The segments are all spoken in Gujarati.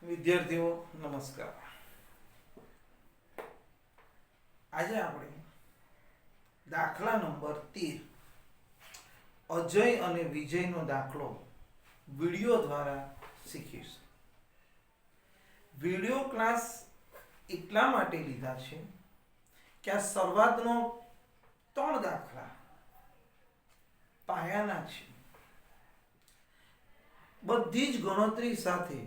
વિદ્યાર્થીઓ નમસ્કાર। આજે આપણે દાખલા નંબર 13 અજય અને વિજયનો દાખલો વિડિયો દ્વારા શીખીશું। વિડિયો ક્લાસ એટલા માટે લીધા છે કે આ શરૂઆતનો 3 દાખલા પાયાના છે। બધી જ ગણતરી સાથે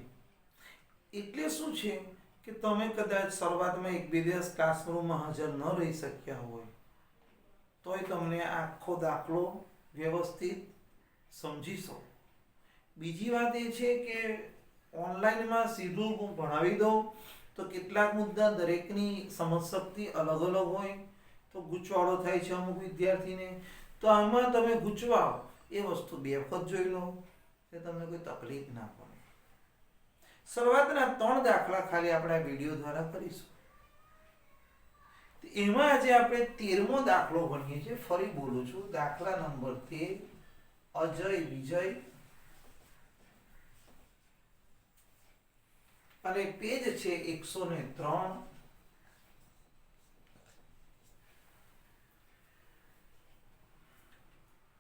એટલે શું છે કે તમે કદાચ શરૂઆતમાં એક બે દિવસ ક્લાસરૂમમાં હાજર ન રહી શક્યા હોય તોય તમને આખો દાખલો વ્યવસ્થિત સમજીશો। બીજી વાત એ છે કે ઓનલાઈનમાં સીધું હું ભણાવી દઉં તો કેટલાક મુદ્દા દરેકની સમજશક્તિ અલગ અલગ હોય તો ગૂંચવાડો થાય છે અમુક વિદ્યાર્થીને। તો આમાં તમે ગૂંચવાઓ એ વસ્તુ બે વખત જોઈ લો કે તમને કોઈ તકલીફ ના પડે। શરૂઆતના 3 દાખલા ખાલી આપણે વિડિયો દ્વારા કરીશું। એમાં આજે આપણે 13મો દાખલો ભણીએ છીએ। ફરી બોલું છું, દાખલા નંબર 13 અજય વિજય અને પેજ છે 103।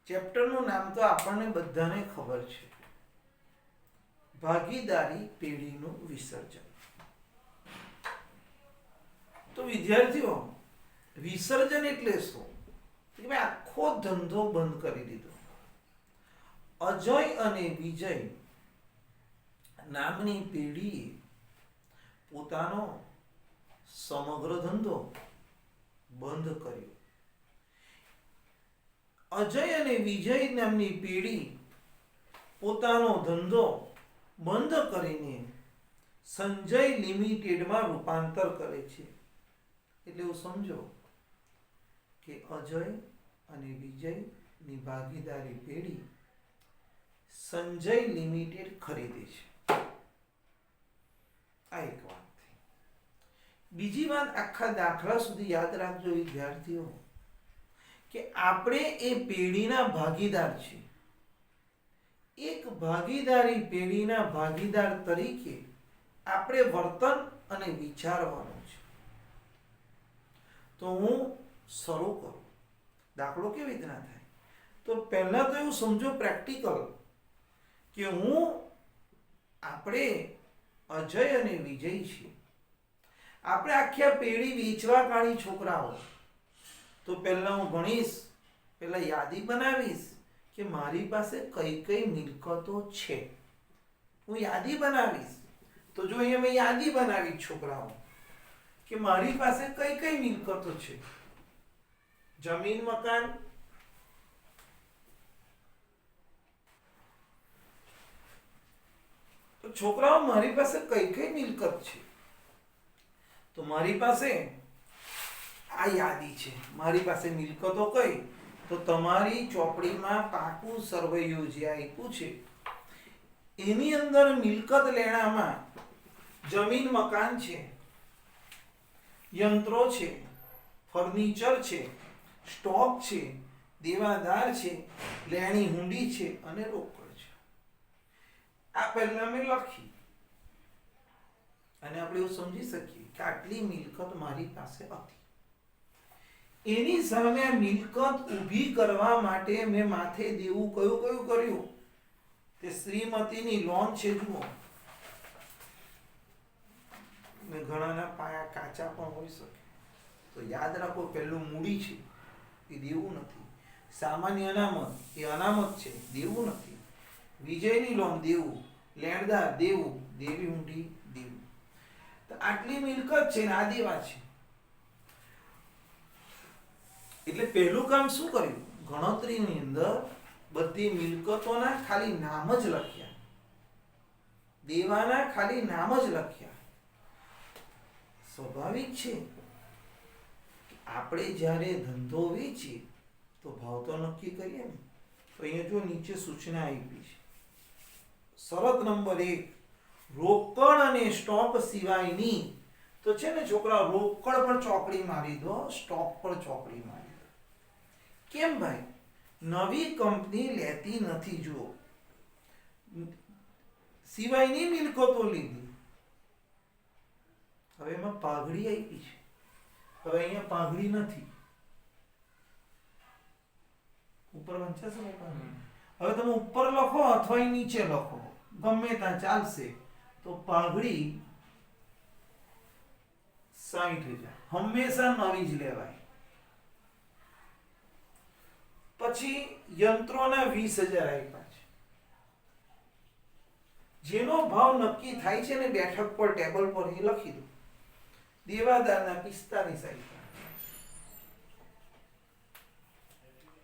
ચેપ્ટરનું નામ તો આપણને બધાને ખબર છે, ભાગીદારી પેઢીનું વિસર્જન। તો વિદ્યાર્થીઓ, વિસર્જન એટલે શું? કે મેં આખો ધંધો બંધ કરી દીધો। અજય અને વિજય નામની પેઢીએ પોતાનો સમગ્ર ધંધો બંધ કર્યો। અજય અને વિજય નામની પેઢી પોતાનો ધંધો બંધ કરીને સંજય લિમિટેડમાં રૂપાંતર કરે છે। એટલે એવું સમજો કે અજય અને વિજયની ભાગીદારી પેઢી સંજય લિમિટેડ ખરીદે છે। આ એક વાત થઈ। બીજી વાત, આખા દાખલા સુધી યાદ રાખજો વિદ્યાર્થીઓ કે આપણે એ પેઢીના ભાગીદાર છીએ। એક ભાગીદારી પેઢીના ભાગીદાર તરીકે આપણે વર્તન અને વિચારવાનું છે। તો હું શરૂ કરું। દાખલો કેવી રીતના થાય? તો પહેલા તો એવું સમજો પ્રેક્ટિકલ કે આપણે અજય અને વિજય છીએ। આપણે આખી આ પેઢી વેચવા કાઢી છોકરાઓ। તો પહેલા હું ગણીશ, પહેલા યાદી બનાવીશ કે મારી પાસે કઈ કઈ મિલકતો છે। હું યાદી બનાવીશ તો જો અહીંયા મેં યાદી બનાવી છોકરાઓ કે મારી પાસે કઈ કઈ મિલકતો છે। જમીન મકાન, તો છોકરાઓ મારી પાસે કઈ કઈ મિલકત છે? તો મારી પાસે આ યાદી છે। મારી પાસે મિલકતો કઈ? તો તમારી ચોપડીમાં પાકું સરવૈયું જે આપ્યું છે એની અંદર મિલકત લેણામાં જમીન મકાન છે, યંત્રો છે, ફર્નિચર છે, સ્ટોક છે, દેવાદાર છે, લેણી હુંડી છે અને રોકડ છે। આ પહેલા મેં લખી અને આપણે એવું સમજી શકીએ કે આટલી મિલકત મારી પાસે હતી। એની સામે મિલકત ઊભી કરવા માટે મેં માથે દેવું કયું કયું કર્યું? તે શ્રીમતીની લોન છે। જુઓ, ઘણાના પાયા કાચા પણ હોઈ શકે, તો યાદ રાખો પહેલું મૂડી છે એ દેવું નથી, સામાન્ય અનામત એ અનામત છે, દેવું નથી। વિજયની લોન દેવું, લેણદાર દેવું, દેવી ઊંડી દેવું। તો આટલી મિલકત છે ને આ દેવા છે। એટલે પહેલું કામ શું કર્યું? ગણતરીની અંદર બધી મિલકતોના ખાલી નામ જ લખ્યા, દેવાના ખાલી નામ જ લખ્યા। સ્વાભાવિક છે આપણે જ્યારે ધંધો વેચીએ તો ભાવ તો નક્કી કરીએ ને। તો અહીંયા જો નીચે સૂચના આપી છે। શરત નંબર 1, રોકડ અને સ્ટોક સિવાયની, તો છે ને છોકરા, રોકડ પર ચોકડી મારી દો, સ્ટોક પર ચોકડી મારી દો। કેમ ભાઈ? નવી કંપની લેતી નથી। જુઓ, સિવાયની મિલકતો લીધી હવે એમાં પાઘડી આવી છે. હવે અહીંયા પાઘડી નથી, ઉપર વંચાશે ને પાઘડી. હવે તમે ઉપર લખો અથવા નીચે લખો, ગમે ત્યાં ચાલશે. તો પાઘડી 60,000 હંમેશા નવી જ લેવાય. પછી યંત્રોના 20,000 આપ્યા છે, જેનો ભાવ નક્કી થાય છે ને બેઠક પર ટેબલ પર એ લખી દો. દેવાદારના 45 આપ્યા,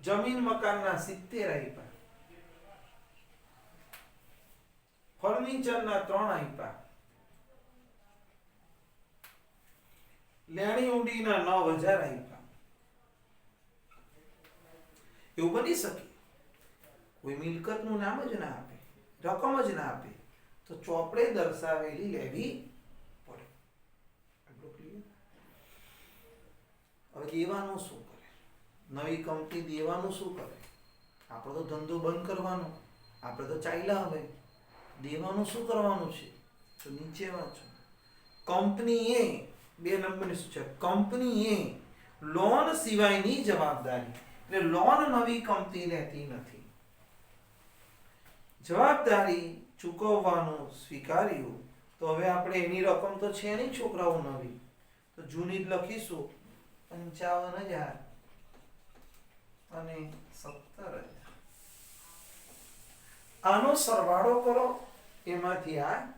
જમીન મકાનના 70 આપ્યા, ફર્નિચરના 3 આપ્યા, લેણી ઊંડીના 9,000 આપ્યા. એવું બની શકે કોઈ મિલકતનું નામ જ ના આપે, રકમ જ ના આપે, તો ચોપડે દર્શાવેલી લેવી પડે. હવે દેવાનું શું કરે? નવી કંપની દેવાનું શું કરે? આપણે તો ધંધો બંધ કરવાનો, આપણે તો ચાલ્યા. હવે દેવાનું શું કરવાનું છે? તો નીચે વાંચો. કંપનીએ 2 નંબરની શું છે? કંપનીએ લોન સિવાયની જવાબદારી, એટલે લોન નવી કંપની લેતી નથી. જવાબદારી ચૂકવવાનું સ્વીકાર્યું. તો હવે આપણે એની રકમ તો છે નહીં છોકરાઓ નવી, તો જૂની જ લખીશું 55,000 અને 17,000. આનો સરવાળો કરો, એમાંથી આ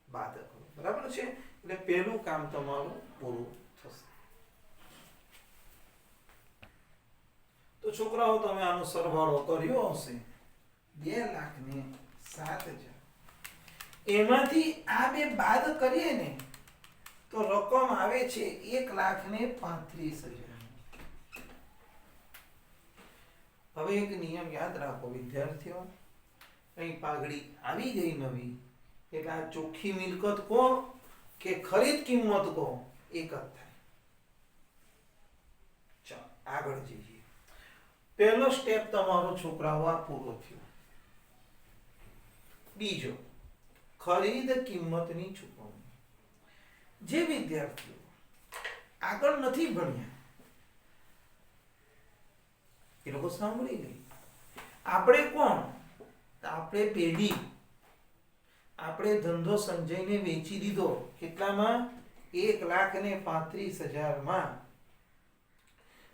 બાદ કરો. બરાબર છે? એટલે પહેલું કામ તમારું પૂરું થશે. તો છોકરાઓ તમે આનો સરવાળો કર્યો હશે, 2,07,000. એમાંથી આ બે બાદ કરીએ ને તો રકમ આવે છે 1,35,000. હવે એક નિયમ યાદ રાખો વિદ્યાર્થીઓ, કઈ પાઘડી આવી ગઈ નવી એટલે આ ચોખ્ખી મિલકત કો કે ખરીદ કિંમત કો એક જ થાય. ચાલો આગળ જઈએ. પહેલો સ્ટેપ તમારો છોકરાઓ આ પૂરો થયો. બીજો, ખરીદ કિંમતની ચૂકવણી. જે વિદ્યાર્થીઓ આગળ નથી ભણ્યા એ લોકો સાંભળી લે. આપણે કોણ? આપણે પેઢી. આપણે ધંધો સંજયને વેચી દીધો. કેટલામાં? 1,35,000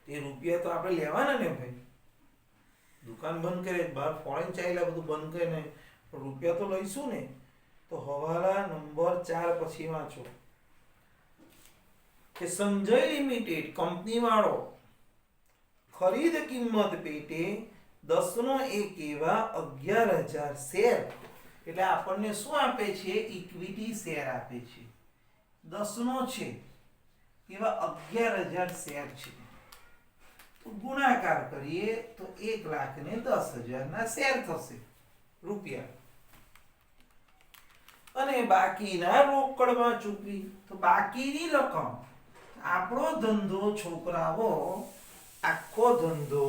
તે રૂપિયા તો આપણે લેવાના ને ભાઈ. દુકાન બંધ કરે, બહાર ફોરેન ચાલ્યા, બધું બંધ કરીને રૂપિયા તો લઈશું ને. તો હવાલા નંબર 4 પછી વાંચો કે સંજય લિમિટેડ કંપની વાળો ખરીદ કિંમત પેટે 10/1 એવા 11,000 શેર, એટલે આપણને શું આપે છે? ઇક્વિટી શેર આપે છે. 10 છે એવા 11,000 શેર છે. તો ગુણાકાર કરીએ તો 1,10,000 ના શેર થશે રૂપિયા. અને બાકીના રોકડમાં ચૂકવી. તો બાકીની રકમ આપણો ધંધો છોકરાઓ આખો ધંધો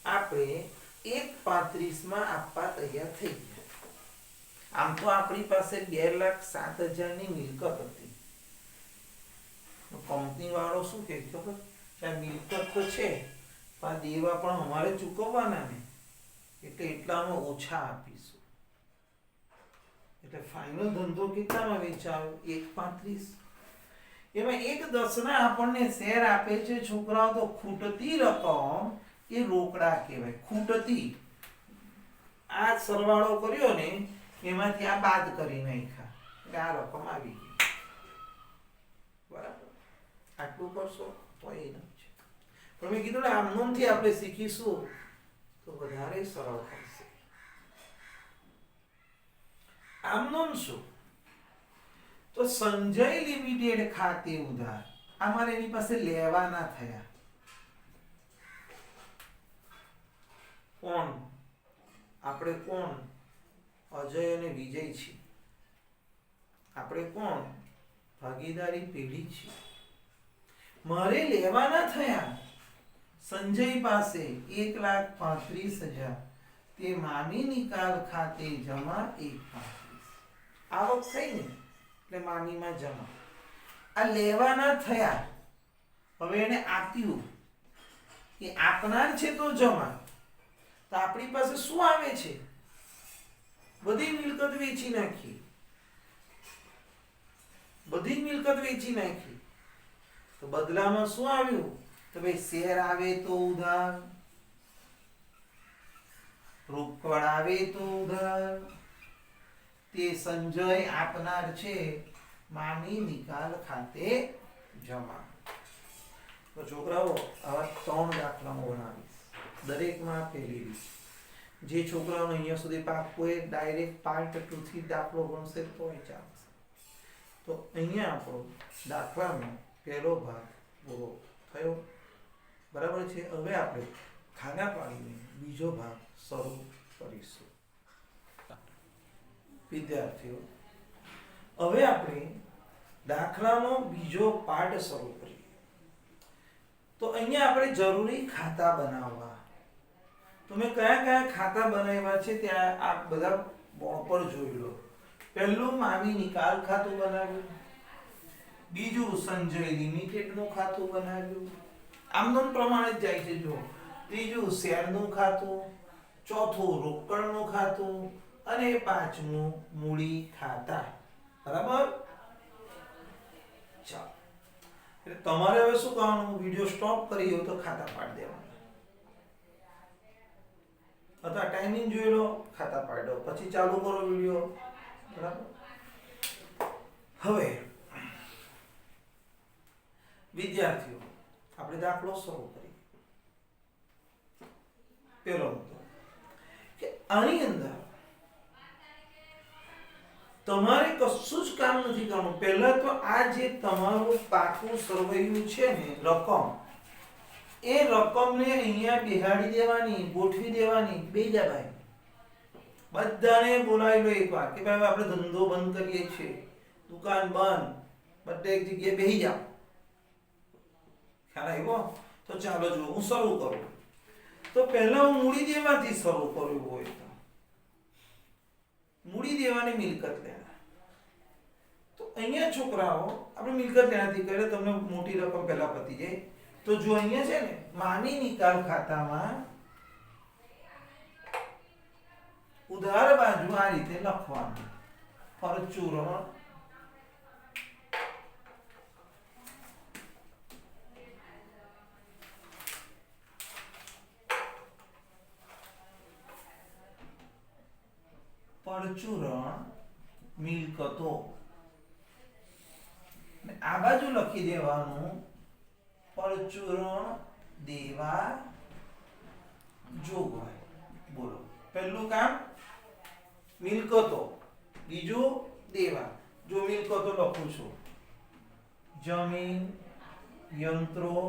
આપણે 1,35,000 આપવા તૈયાર થઈ ગયા. આમ તો આપણી પાસે 2,07,000 ની મિલકત હતી. કંપની વાળો શું કે ખબર છે? આ મિલકત તો છે પણ દેવા પણ અમારે ચૂકવવાના ને, એટલે એટલામાં ઓછા આપીશું. એટલે ફાઇનલ ધંધો કેટલામાં વેચાયો? 1,35. એમાં 1/10 ના આપણને શેર આપે છે છોકરાઓ. તો ખૂટતી રકમ એ રોકડા કહેવાય. ખૂટતી આ સરવાળો કર્યો ને એમાંથી આ બાદ કરી નાખ્યા એટલે આ રકમ આવી ગઈ. બરાબર? આટલું કરશો તો એ ન છે. પણ મેં કીધું ને આમનોમથી આપણે શીખીશું તો વધારે સરળ થશે. આમનોમ શું? તો સંજય લિમિટેડ ખાતે ઉધાર. અમારે એની પાસે લેવાના થયા. કોણ? આપણે કોણ? અજય અને વિજય છીએ. આપણે કોણ? ભાગીદારી પેઢી છે. મારે લેવાના થયા સંજય પાસે 1,35,000. તે મામી નિકાલ ખાતે જમા 1,35,000. આવક થઈ ને એટલે મામીમાં જમા. આ લેવાના થયા, હવે એને આપ્યું, એ આપનાર છે તો જમા, તો આપણી પાસે શું આવે છે? બધી મિલકત વેચી નાખી, બધી મિલકત વેચી નાખી, તો બદલામાં શું આવ્યું? તો ભાઈ શેર આવે તો ઉધાર, રોકડ આવે તો ઉધાર, તે સંજય આપનાર છે, માની નિકાલ ખાતે જમા. તો છોકરાઓ આવા 3 દાખલાઓ બનાવીશ, દરેકમાં પહેલી રીત. જે છોકરાઓને અહીંયા સુધી પાકું એ ડાયરેક્ટ પાર્ટ 2 થી દાખલો ગણશે તોય ચાલશે. તો અહીંયા આપણો દાખલાનો પહેલો ભાગ પૂરો થયો, બરાબર છે. હવે આપણે ખાના પાડીને બીજો ભાગ શરૂ કરીશું. વિદ્યાર્થીઓ, હવે આપણે દાખલાનો બીજો પાર્ટ શરૂ કરીએ. તો અહીંયા આપણે જરૂરી ખાતા બનાવવા. તમે કયા કયા ખાતા બનાવ્યા છે ત્યાં આપ બધા બોર્ડ પર જોઈ લો. પહેલું માવી નિકાલ ખાતું બનાવ્યું, બીજું સંજય લિમિટેડ નું ખાતું બનાવ્યું, આમનું પ્રમાણે જ જાય છે જો. ત્રીજું શેર નું ખાતું, ચોથું રોકડ નું ખાતું અને પાંચમું મૂડી ખાતા. બરાબર? ચાલો, એટલે તમારે હવે શું કરવાનું? વિડિયો સ્ટોપ કરી હોય તો ખાતા પાડી દેવાના, અથવા ટાઈમિંગ જોઈ લો, ખાતા પાડી દો, પછી ચાલુ કરો વિડિયો. બરાબર? હવે વિદ્યાર્થીઓ, આપણે દાખલો શરૂ કરીએ. પહેલો મુદ્દો કે આની અંદર તમારે કશું જ કામ નથી કરવાનું. પહેલા તો આ જે તમારું પાકું સરવૈયું છે ને રકમ, એ રકમને અહીંયા બેહાડી દેવાની, ગોઠવી દેવાની. બેજા ભાઈ બધાને બોલાવી લો એકવાર કે ભાઈ આપણે ધંધો બંધ કરીએ છીએ, દુકાન બંધ, બધે એક જગ્યાએ બેસી જાઓ. ખ્યાલ આવ્યો? તો ચાલો જો હું શરૂ કરું. તો પહેલા હું મૂડી દેવાથી શરૂ કર્યું હોય તો મૂડી દેવાની મિલકત લેના. તો અહીંયા છોકરાઓ આપણે મિલકત લેનાથી કરે તમને મોટી રકમ પહેલા પતી જાય. તો જો અહીંયા છે ને માની નિકાલ ખાતામાં ઉધાર બાજુ આ રીતે લખવાનું, પરચુરણ પરચુરણ મિલકતો, આ બાજુ લખી દેવાનું પરચુરણ દેવા જોગવાઈ. બોલો, પહેલું કામ મિલકતો, બીજું દેવા. જો મિલકતો લખું છું, જમીન, યંત્રો,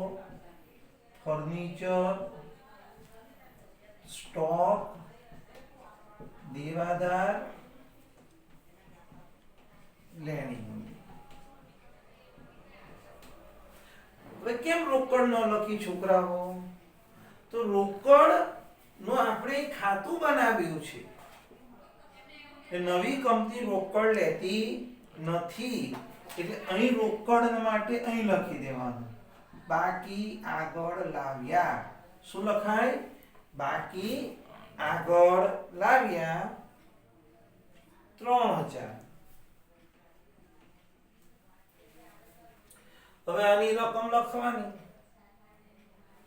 ફર્નિચર, સ્ટોક, દેવાદાર, લેણી. હવે કેમ રોકડ ન લખી છોકરાઓ? તો રોકડ નું આપણે ખાતું બનાવ્યું છે, એ નવી કંપની રોકડ લેતી નથી, એટલે અહીં રોકડ માટે અહીં લખી દેવાનું બાકી આગળ લાવ્યા. શું લખાય? બાકી આગળ લાવ્યા 3000. હવે આની રકમ લખવાની.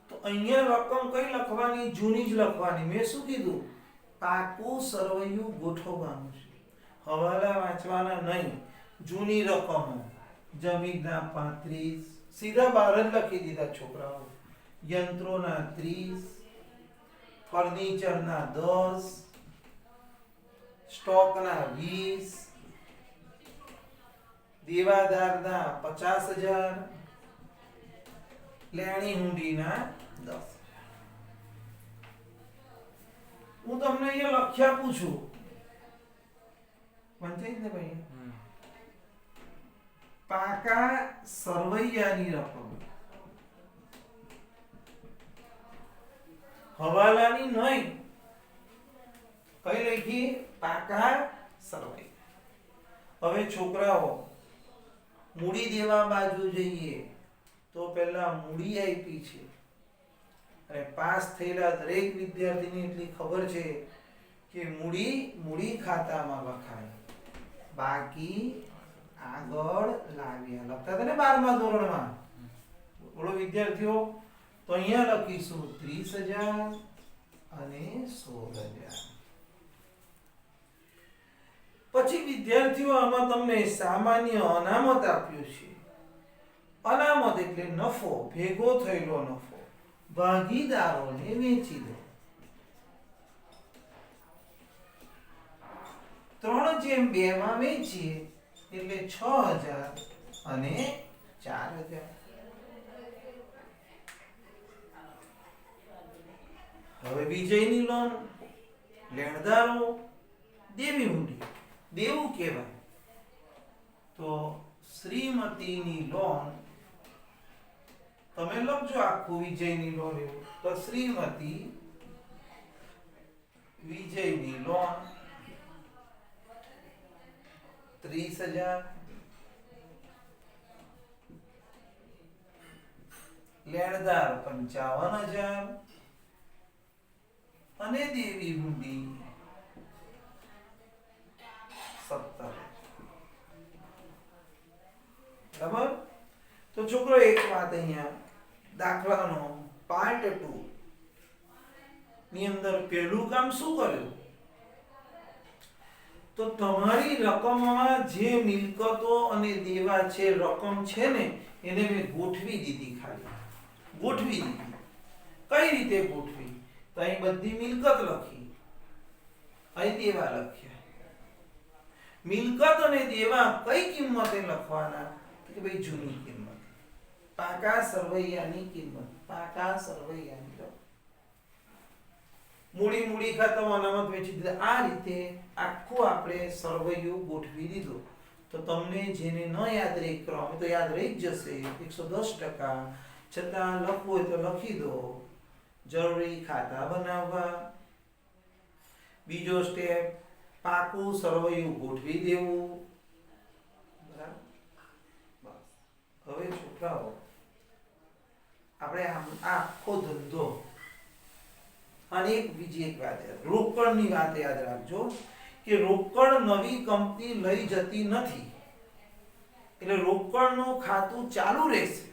તો અહીંયા રકમ કઈ લખવાની? જૂની જ લખવાની. મેં શું કીધું? પાકું સરવૈયું ગોઠવવાનું છે, હવાલા વાંચવાના નહીં. જૂની રકમો, જમીનના 35 સીધા બહાર જ લખી દીધા છોકરાઓ, યંત્રોના 30, ફર્નિચરના 10, સ્ટોકના 20, દેવાદારના 50,000, લેણી હુંડીના 10. હું તમને અહીંયા લખ્યા પૂછું, વંચાઈ ને ભાઈ? પાકા સરવૈયાની રકમ, હવાલાની નહીં. કઈ લખી? પાકા સરવૈયા. હવે છોકરાઓ મૂડી દેવા બાજુ જઈએ તો પહેલા મૂડી આપી છે અને પાસ થયેલા દરેક વિદ્યાર્થીને એટલી ખબર છે કે મૂડી મૂડી ખાતામાં લખાય, બાકી આગળ લાવ્યા. લખતા હતા ને 12મા ધોરણમાં? બોલો વિદ્યાર્થીઓ. તો અહીંયા લખીશું 30,000 અને 16,000. પછી વિદ્યાર્થીઓ આમાં તમને સામાન્ય અનામત આપ્યું છે. અનામત એટલે નફો, ભેગો થયેલો નફો ભાગીદારોને વેચી દો. 3/2 માં વેચીએ એટલે 6,000 અને 4,000. હવે વિજયની લોન, લેણદારો, દેવી મૂડી. દેવું કહેવાય તો શ્રીમતીની લોન, તમે લખજો આખું વિજયની લોન એવું. તો શ્રીમતી વિજયની લોન 30,000, લેણદાર 55,000 અને દેવી મૂડી 17. બરાબર? તો છોકરો એક વાત અહીંયા દાખલાનો પાર્ટ 2 ની અંદર પહેલું કામ શું કર્યું? તો તમારી રકમમાં જે મિલકતો અને દેવા છે, રકમ છે ને, એને મેં ગોઠવી દીધી. ખાલી ગોઠવી દીધી. કઈ રીતે ગોઠવી? તો અહીં બધી મિલકત લખી, અહીં દેવા લખ્યા. મિલકત અને દેવા કઈ કિંમતે લખવાના? કે ભાઈ જૂની કિંમત, પાકા સરવૈયાની કિંમત, પાકા સરવૈયાની. મૂડી મૂડી ખાતામાં અનામત વેચી દીધા. આ રીતે આખું આપણે સરવૈયું ગોઠવી દીધું. તો તમને જેને ન યાદ રહી કરો, તો યાદ રહી જ જશે 110%. છતાં લખવું હોય તો લખી દો. જરૂરી ખાતા બનાવવા. બીજો સ્ટેપ, પાકું સરવૈયું ગોઠવી દેવું. બરાબર? બસ. હવે છોકરાઓ આપણે આખો ધંધો, અને બીજી એક વાત, રોકડની વાત યાદ રાખજો કે રોકડ નવી કંપની લઈ જતી નથી. એટલે રોકડનું ખાતું ચાલુ રહેશે,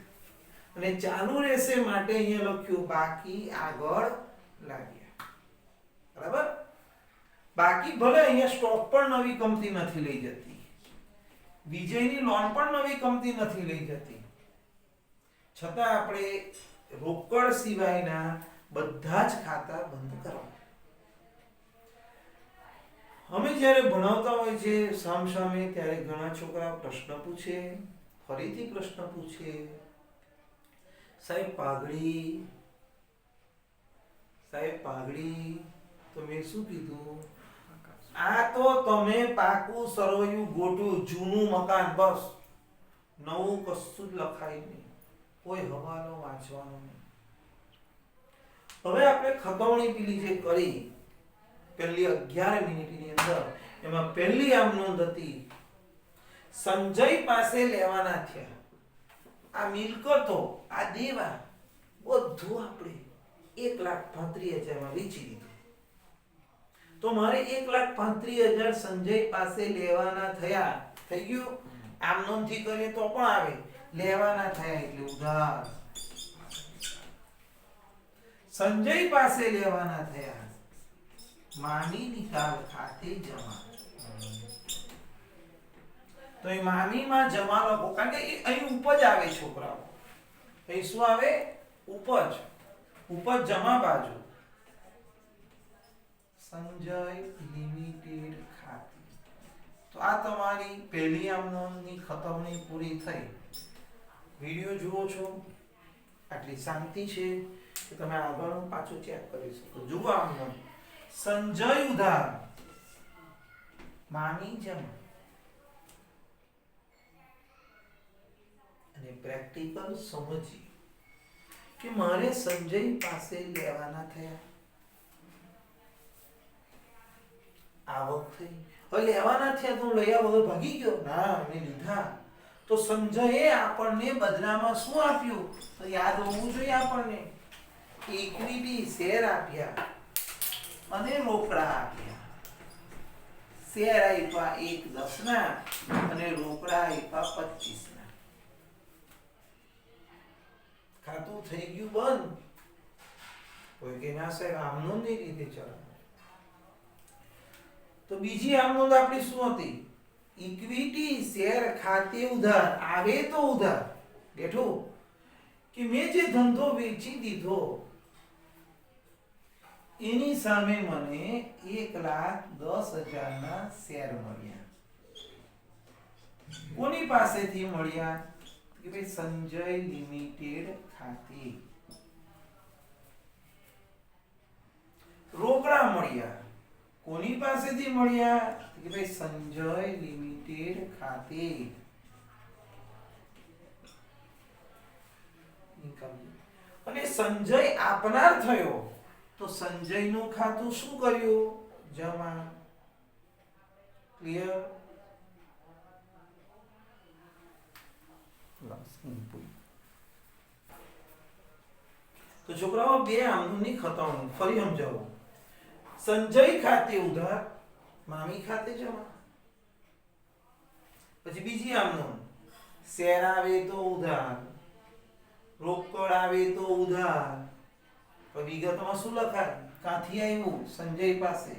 અને ચાલુ રહેશે માટે અહીંયા લખ્યું બાકી આગળ લાવ્યા. બરાબર? બાકી ભલે અહીંયા સ્ટોક પણ નવી કંપની નથી લઈ જતી, વિજયની લોન પણ નવી કંપની નથી લઈ જતી, છતાં આપણે રોકડ સિવાયના બધા જ ખાતા બંધ કરવા. અમે જ્યારે ભણાવતા હોય છે સામસામે, ત્યારે ઘણા છોકરા પ્રશ્ન પૂછે, ફરીથી પ્રશ્ન પૂછે, સાહેબ પાઘડી, તો મેં શું કીધું? આ તો તમે પાકું સરવૈયું ગોઠવ્યું, જૂનું મકાન, બસ. નવું કશું જ લખાય નહીં, કોઈ હવાલો વાંચવાનો નહીં. હવે આપણે ખતવણી પેલી જે કરી પહેલી 11 મિનિટની અંદર, એમાં પહેલી આમ નોંધ હતી, સંજય પાસે લેવાના થયા આ મિલકતો, આ દેવા, બધું આપણે 1,35,000 માં વેચી દીધું. તો મારે 1,35,000 સંજય પાસે લેવાના થયા. થઈ ગયું? આમ નોંધથી કરીએ તો પણ આવે, લેવાના થયા એટલે ઉધાર. સંજય પાસે લેવાના થયા, મામી નિકાલ ખાતે જમા. તો એ મામીમાં જમા લખો, કારણ કે અહીં ઉપજ આવે છોકરાઓ. અહીં શું આવે? ઉપજ. ઉપજ જમા બાજુ. સંજય લિમિટેડ ખાતે. તો આ તમારી પહેલી આમ નોંધની ખતવણી પૂરી થઈ. વિડિયો જુઓ છો, આટલી શાંતિ છે કે તમે આગળનું પાછું ચેક કરી શકો. જુઓ આમ નોંધ, સંજય ઉધાર, મામી જમા. અને પ્રેક્ટિકલ સમજી કે મારે સંજય પાસે લેવાના થયા, આવક થઈ. હવે લેવાના થયા તો લયા વગર ભાગી ગયો ના, મેં લીધા. તો સંજયે આપણને બદલામાં શું આપ્યું? તો યાદ હોવું જોઈએ આપણને, ઇક્વિટી શેર આપ્યા અને રોકડા આપ્યા. શેર આપ્યા 1/10 ના અને રોકડા આપ્યા 25 ના. ખાતું થઈ ગયું બંધ. કોઈ કે ના સાહેબ આમનોંધની રીતે ચાલે. તો બીજી આમનોંધ આપણી શું હતી? ઇક્વિટી શેર ખાતે ઉધાર. આવે તો ઉધાર બેઠું કે મેં જે ધંધો વેચી દીધો એની સામે મને 1,10,000 ના શેર મળ્યા. કોની પાસેથી મળ્યા? કે ભાઈ સંજય લિમિટેડ ખાતે. રોકડા મળ્યા. કોની પાસેથી મળ્યા? કે ભાઈ સંજય લિમિટેડ ખાતે. અને સંજય આપનાર થયો તો સંજયનું ખાતું શું કર્યું? જમા. ક્લિયર? તો છોકરાઓ બે આમની ખતમ ફરી સમજાવું. સંજય ખાતે ઉધાર, મામી ખાતે જમા. પછી બીજી આમનોંધ, શેર આવે તો ઉધાર, રોકડ આવે તો ઉધાર. તો વિગતમાં શું લખાય? કાથી આવ્યું? સંજય પાસે.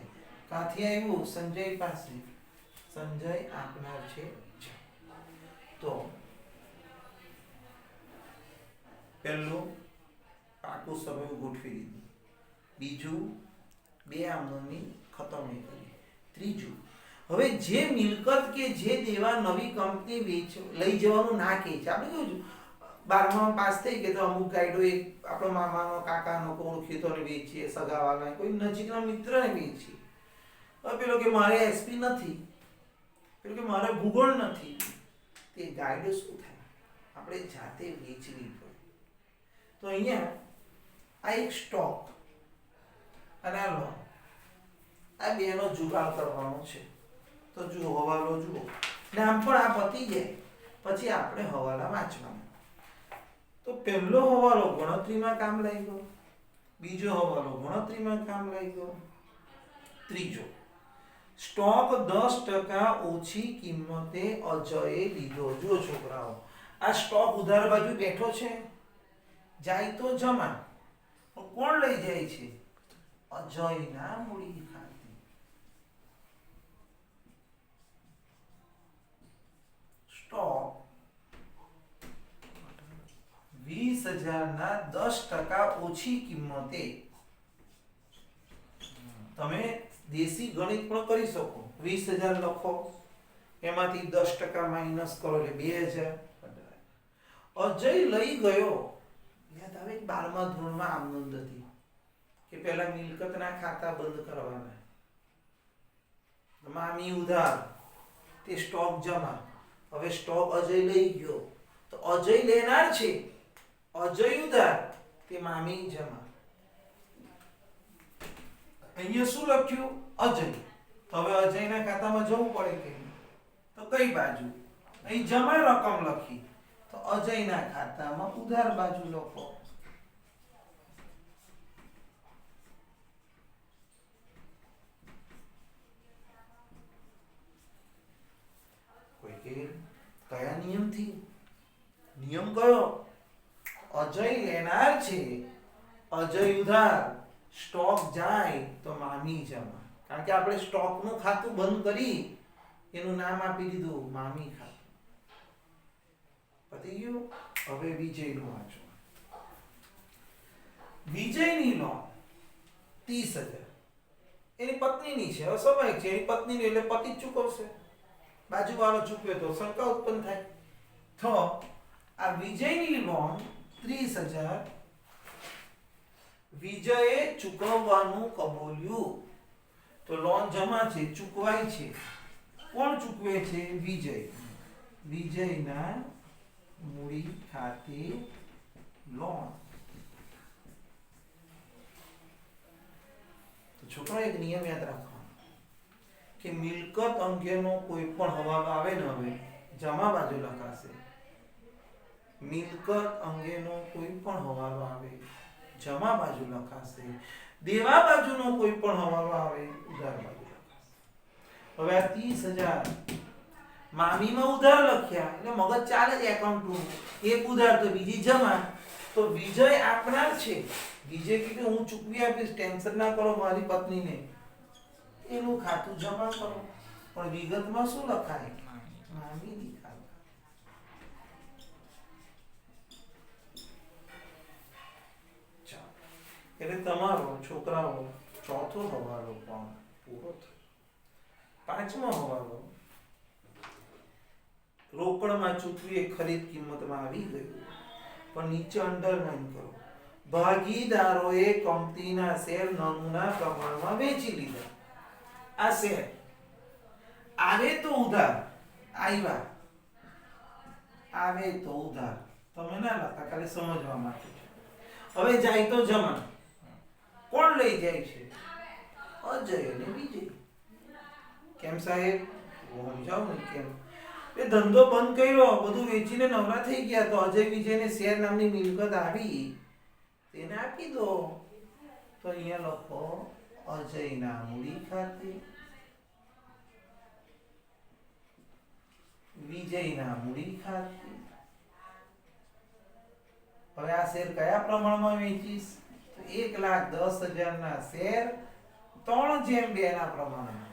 કાથી આવ્યું? સંજય પાસે. સંજય આપનાર છે. તો પહેલું પાકું સમય ગોઠવી દીધું. બીજું બે આમનોની ખતમણી કરી. ત્રીજું, હવે જે મિલકત કે જે દેવા નવી કંપની લઈ જવાનું ના કહે છે. આપણે કેવું 12માં પાસ થઈ ગયા તો અમુક ગાઈડો એક આપણો મામાનો કાકાનો ઓળખીતોને વેચીએ, સગાવાલા કોઈ નજીકના મિત્રને વેચીએ. હવે પેલો કે મારે એસપી નથી, પેલો કે મારે ભૂગોળ નથી. તે ગાઈડો શું થાય? આપણે જાતે વેચવી પડે. તો અહીંયા આ એક સ્ટોક અને આ લોન, આ બેનો જુગાડ કરવાનો છે. તો જુઓ, હવાલો જુઓ ને આમ પણ આ પતી જાય પછી આપણે હવાલા વાંચવાના. તો પહેલો હવાલો ગણતરીમાં કામ લાગ્યો, બીજો હવાલો ગણતરીમાં કામ લાગ્યો, ત્રીજો સ્ટોક 10% ઓછી કિંમતે અજયે લીધો. જુઓ છોકરાઓ, આ સ્ટોક ઉધાર બાજુ બેઠો છે, જાય તો જમા. કોણ લઈ જાય છે? અજયના મૂડી ખાતે. સ્ટોક 20,000 ના 10% ઓછી કિંમતે. તમે દેશી ગણિત પણ કરી શકો. 20,000 લખો, એમાંથી 10% માઇનસ કરો એટલે 2,000. અજય લઈ ગયો. યાદ આવે 12મા ધોરણમાં આમ નોંધ હતી કે પહેલા મિલકતના ખાતા બંધ કરવાના. મામી ઉધાર, તે સ્ટોક જમા. હવે સ્ટોક અજય લઈ ગયો તો અજય લેનાર છે, અજય ઉધાર, તે મામી જમા. અહીંયા શું લખ્યું? અજય. હવે અજયના ખાતામાં જવું પડે કે તો કઈ બાજુ? અહીં જમા રકમ લખી તો અજયના ખાતામાં ઉધાર બાજુ લખો. કોઈ કે કયા નિયમથી? નિયમ કયો? અજય લેનાર છે, અજય ઉધાર, સ્ટોક જાય તો મામી જમા. કારણ કે આપણે સ્ટોકનું ખાતું બંધ કરી એનું નામ આપી દીધું મામી ખાતું. પતી ગયું? હવે વિજયનું વાંચો. વિજયની લોન 30,000 એની પત્નીની છે. હવે સ્વાભાવિક છે, એની પત્નીની એટલે પતિ જ ચૂકવશે. બાજુવાળો ચૂકવે તો શંકા ઉત્પન્ન થાય. તો આ વિજયની લોન 30,000 વિજયે ચૂકવવાનું કબૂલ્યું. તો લોન જમા છે, ચૂકવાય છે. કોણ ચૂકવે છે? વિજય. વિજયના મૂડી ખાતે લોન. તો છોકરા એક નિયમ યાદ રાખવાનો કે મિલકત અંગેનો કોઈ પણ હવાલો આવે ને, હવે જમા બાજુ લખાશે. મિલકત અંગેનો કોઈ પણ હવાલો આવે જમા બાજુ લખાશે. દેવા બાજુનો કોઈ પણ હવાલો આવે ઉધાર બાજુ લખાશે. હવે આ 30,000 મામીમાં ઉધાર લખ્યા એટલે મગજ ચાલે છે એકાઉન્ટનું. એક ઉધાર તો બીજી જમા. તો વિજય આપનાર છે. વિજય કે હું ચૂકવી આપીશ, ટેન્શન ના કરો મારી પત્નીને. એનું ખાતું જમા કરો. પણ વિગતમાં શું લખાય? મામીની ખાતું. એટલે તમારો છોકરાઓ ચોથો હવાલો પણ પૂરો થયો. પાંચમો હવાલો રોકડમાં ચૂકવી ખરીદ કિંમતમાં આવી ગયું. પણ નીચે અંડરલાઈન કરો. ભાગીદારોએ કંપનીના શેર નમૂના પ્રમાણમાં વેચી લીધા. આ શેર આવે તો ઉધાર આવ્યા, આવે તો ઉધાર. તમે ના લખતા, ખાલી સમજવા માટે. હવે જાય તો જમા. કોણ લઈ જાય છે? અજય અને વિજય. કેમ સાહેબ? સમજાવ ને કેમ. એ ધંધો બંધ કર્યો, બધું વેચીને નવરા થઈ ગયા, તો અજય વિજયને શેર નામની મિલકત આવી, તેને આપી દો. તો અહીંયા લખો અજયના મૂડી ખાતે, વિજયના મૂડી ખાતે. હવે આ શેર કયા પ્રમાણમાં વેચીશ? તો 1,10,000 ના શેર 3/2 ના પ્રમાણમાં.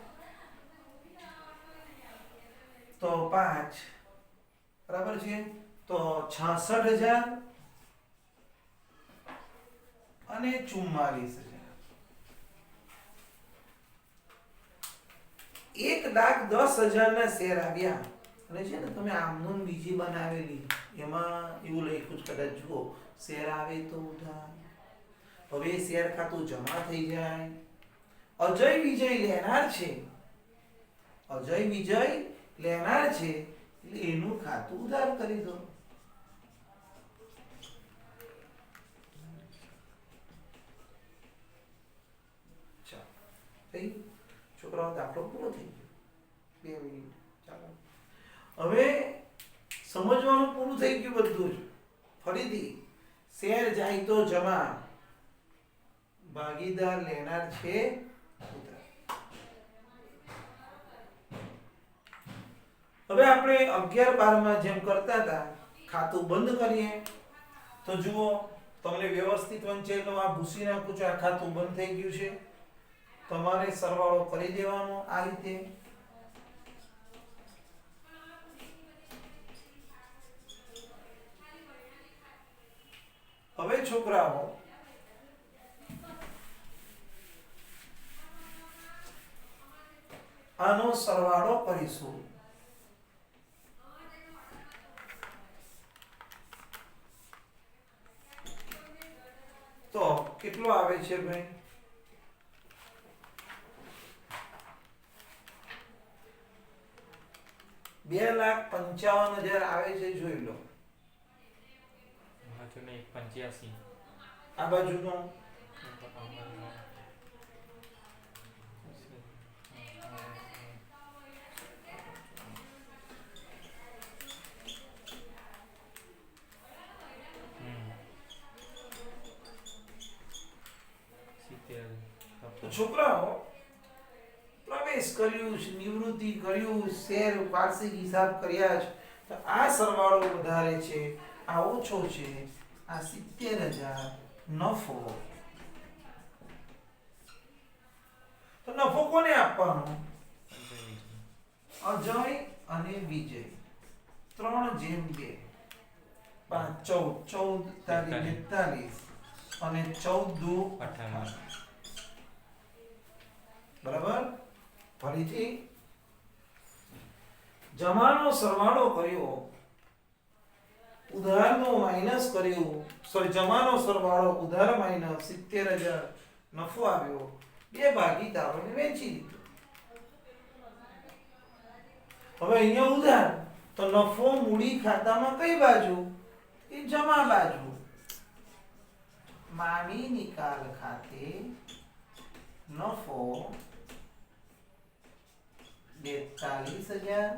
તો 5 બરાબર છે. તો 66,000 અને 44,000. 1,10,000 ના શેર આવ્યા. અને છે ને તમે આમનું બીજી બનાવેલી એમાં એવું લખ્યું છે, કદાચ જુઓ, શેર આવે તો ઉધાર. હવે શેર ખાતું જમા થઈ જાય. અજય વિજય લેનાર છે, અજય વિજય લેનાર છે, એટલે એનું ખાતું ઉધાર કરી દો. છોકરાઓ દાખલો પૂરો થઈ ગયો. 2 મિનિટ ચાલો. હવે સમજવાનું પૂરું થઈ ગયું બધું જ. ફરીથી શેર જાય તો જમા, ભાગીદાર લેનાર છે ઉધાર. હવે આપણે 11-12 માં જેમ કરતા હતા, ખાતું બંધ કરીએ. તો જુઓ, તમને વ્યવસ્થિત વંચાયેલો આ ભૂસી નાખું છું. આ ખાતું બંધ થઈ ગયું છે. તમારે સરવાળો કરી દેવાનો આ રીતે. હવે છોકરાઓ આનો સરવાળો કરીશું. તો કેટલો આવે છે ભાઈ? 2,55,000 આવે છે. જોઈ લો. આ બાજુનો 70. તો છોકરાઓ પ્રવેશ કર્યું, નિવૃત્તિ કર્યું, શેર વાર્ષિક હિસાબ કર્યા છે. તો આ સરવાળો વધારે છે, આ ઓછો છે. આ 70,000 નફો. તો નફો કોને આપવાનો? અજય અને વિજય. 3/2. 5 14 42 અને 14 28. બરાબર. ફરીથી જમાનો સરવાળો કર્યો, ઉધારનો માઈનસ કર્યું. સોરી, જમાનો સરવાળો ઉધાર માઈનસ 70,000 નફો આવ્યો. 2 ભાગીદારોને વેચી દીધો. હવે અહીંયા ઉધાર, તો નફો મૂડી ખાતામાં કઈ બાજુ? એ જમા બાજુ. મામી નિકાલ ખાતે નફો 42,000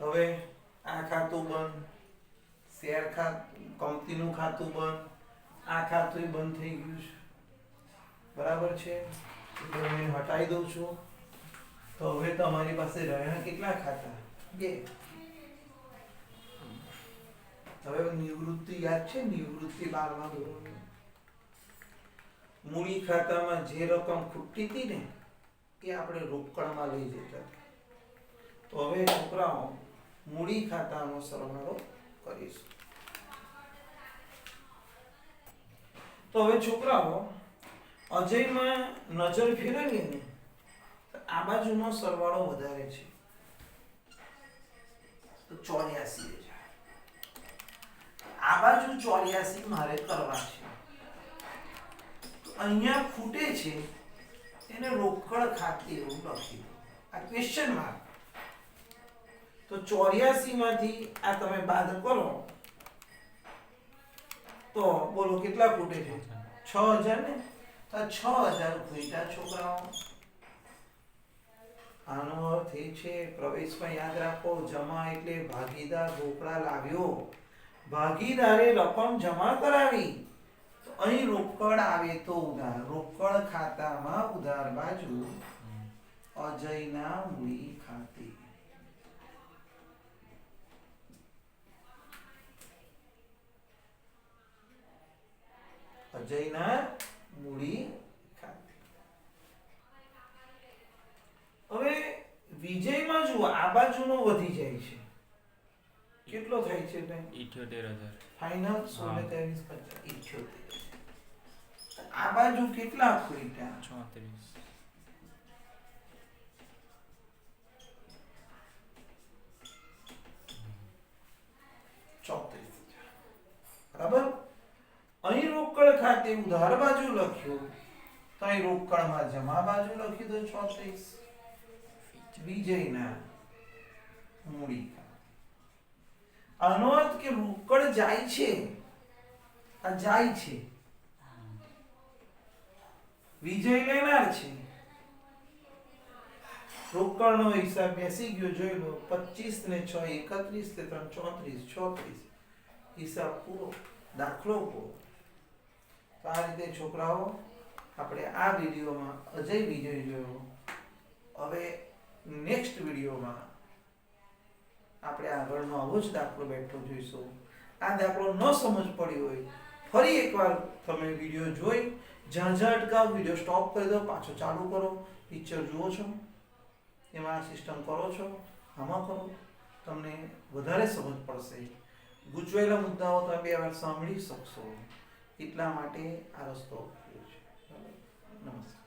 હવે આ ખાતું બંધ, શેર ખાતું, કંપનીનું ખાતું બંધ, આ ખાતું બંધ થઈ ગયું છે, બરાબર છે. એટલે હું હટાવી દઉં છું. તો હવે તમારી પાસે રહ્યા કેટલા ખાતા? 2. હવે નિવૃત્તિ યાદ છે? નિવૃત્તિ 12મા ધોરણની મૂડી ખાતામાં જે રકમ ખૂટતી હતી ને એ આપણે રોકડમાં લઈ જતા. તો હવે છોકરાઓ મૂડી ખાતાનો સરવાળો કરીશું. તો હવે છોકરાઓ અજયમાં નજર ફેરવીએ ને તો આ બાજુનો સરવાળો વધારે છે, તો 84,000. આ બાજુ 84 મારે કરવા છે. તો અહીંયા ખૂટે છે એને રોકડ ખાતે એવું લખી દો. આ ક્વેશ્ચન માર્ક. તો 84 માંથી આ તમે બાદ કરો તો બોલો કેટલા ખૂટે છે? 6,000 ને. તો 6,000 ખૂટ્યા છોકરાઓ. આનો અર્થ એ છે, પ્રવેશમાં યાદ રાખો, જમા એટલે ભાગીદાર રોકડા લાવ્યો, ભાગીદારે રકમ જમા કરાવી. તો અહીં રોકડ આવે તો ઉધાર, રોકડ ખાતામાં ઉધાર બાજુ અજયના મૂડી ખાતે. અજયના મૂડી ખાતે. હવે વિજયમાં જુઓ આ બાજુનો વધી જાય છે. કેટલો થાય છે? 78,000. ફાઇનલ 16,23,50 78. આ બાજુ કેટલા ખૂટ્યા? 34. 34,000. બરાબર. અહીં રોકડ ખાતે ઉધાર બાજુ લખ્યું, તો અહીં રોકડમાં જમા બાજુ લખી દો 34. વિજયના મૂડી ખાતે. આનો અર્થ કે રોકડ જાય છે, આ જાય છે, વિજય લેનાર છે. રોકડનો હિસાબ બેસી ગયો, જોઈ લો. 25 ને 6 31 ને 3 34 36. હિસાબ પૂરો, દાખલો પૂરો. તો આ રીતે છોકરાઓ આપણે આ વિડીયોમાં અજય વિજય જોયો. હવે નેક્સ્ટ વિડીયોમાં આપણે આગળનો આવો જ દાખલો બેઠો જોઈશું. આ દાખલો ન સમજ પડી હોય ફરી એકવાર તમે વિડીયો જોઈ, જ્યાં જ્યાં અટકાવ વિડીયો સ્ટોપ કરી દો, પાછો ચાલુ કરો, પિક્ચર જુઓ છો, એમાં સિસ્ટમ કરો છો, આમાં કરો, તમને વધારે સમજ પડશે. ગૂંચવાયેલા મુદ્દાઓ તમે 2 વાર સાંભળી શકશો. એટલા માટે આ રસ્તો છે. નમસ્કાર.